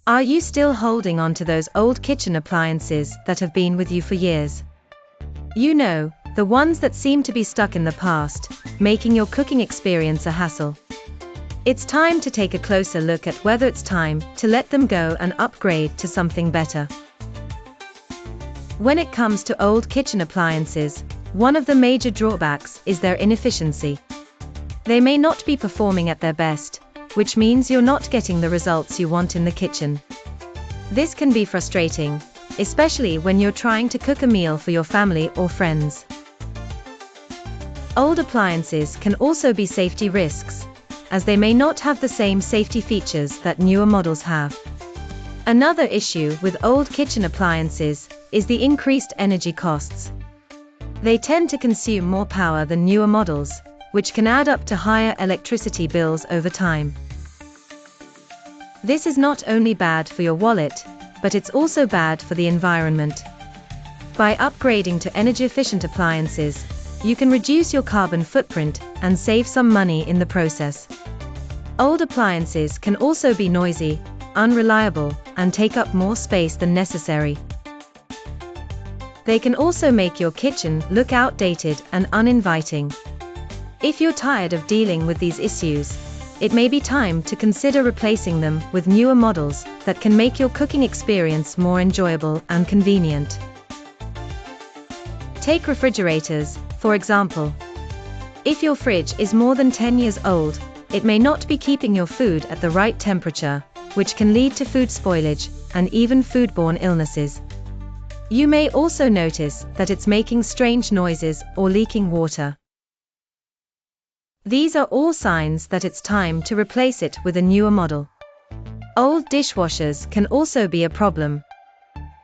Are you still holding on to those old kitchen appliances that have been with you for years? You know, the ones that seem to be stuck in the past, making your cooking experience a hassle. It's time to take a closer look at whether it's time to let them go and upgrade to something better. When it comes to old kitchen appliances, one of the major drawbacks is their inefficiency. They may not be performing at their best, which means you're not getting the results you want in the kitchen. This can be frustrating, especially when you're trying to cook a meal for your family or friends. Old appliances can also be safety risks, as they may not have the same safety features that newer models have. Another issue with old kitchen appliances is the increased energy costs. They tend to consume more power than newer models, which can add up to higher electricity bills over time. This is not only bad for your wallet, but it's also bad for the environment. By upgrading to energy-efficient appliances, you can reduce your carbon footprint and save some money in the process. Old appliances can also be noisy, unreliable, and take up more space than necessary. They can also make your kitchen look outdated and uninviting. If you're tired of dealing with these issues, it may be time to consider replacing them with newer models that can make your cooking experience more enjoyable and convenient. Take refrigerators, for example. If your fridge is more than 10 years old, it may not be keeping your food at the right temperature, which can lead to food spoilage and even foodborne illnesses. You may also notice that it's making strange noises or leaking water. These are all signs that it's time to replace it with a newer model. Old dishwashers can also be a problem.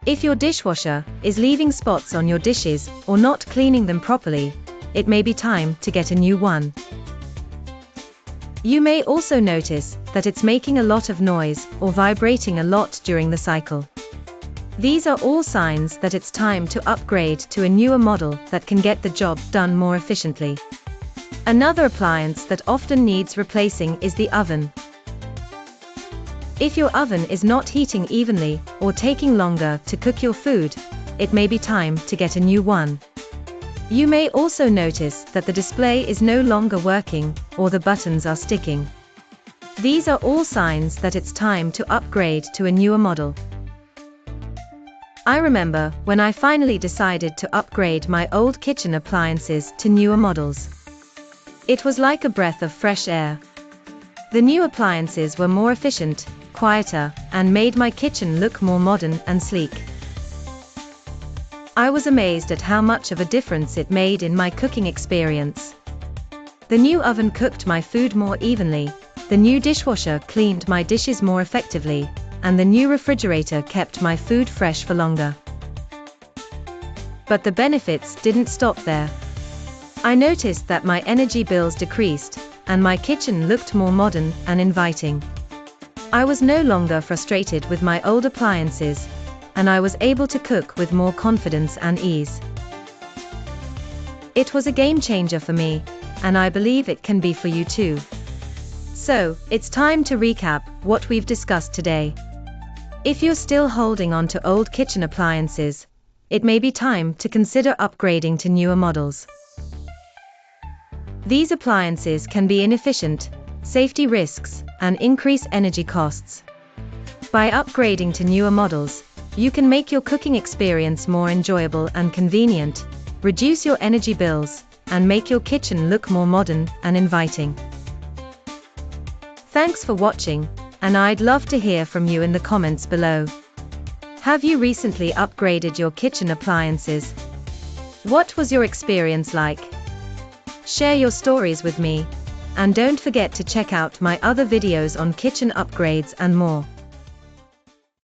If your dishwasher is leaving spots on your dishes or not cleaning them properly, it may be time to get a new one. You may also notice that it's making a lot of noise or vibrating a lot during the cycle. These are all signs that it's time to upgrade to a newer model that can get the job done more efficiently. Another appliance that often needs replacing is the oven. If your oven is not heating evenly or taking longer to cook your food, it may be time to get a new one. You may also notice that the display is no longer working or the buttons are sticking. These are all signs that it's time to upgrade to a newer model. I remember when I finally decided to upgrade my old kitchen appliances to newer models. It was like a breath of fresh air. The new appliances were more efficient, quieter, and made my kitchen look more modern and sleek. I was amazed at how much of a difference it made in my cooking experience. The new oven cooked my food more evenly, the new dishwasher cleaned my dishes more effectively, and the new refrigerator kept my food fresh for longer. But the benefits didn't stop there. I noticed that my energy bills decreased, and my kitchen looked more modern and inviting. I was no longer frustrated with my old appliances, and I was able to cook with more confidence and ease. It was a game changer for me, and I believe it can be for you too. So, it's time to recap what we've discussed today. If you're still holding on to old kitchen appliances, it may be time to consider upgrading to newer models. These appliances can be inefficient, safety risks, and increase energy costs. By upgrading to newer models, you can make your cooking experience more enjoyable and convenient, reduce your energy bills, and make your kitchen look more modern and inviting. Thanks for watching, and I'd love to hear from you in the comments below. Have you recently upgraded your kitchen appliances? What was your experience like? Share your stories with me, and don't forget to check out my other videos on kitchen upgrades and more.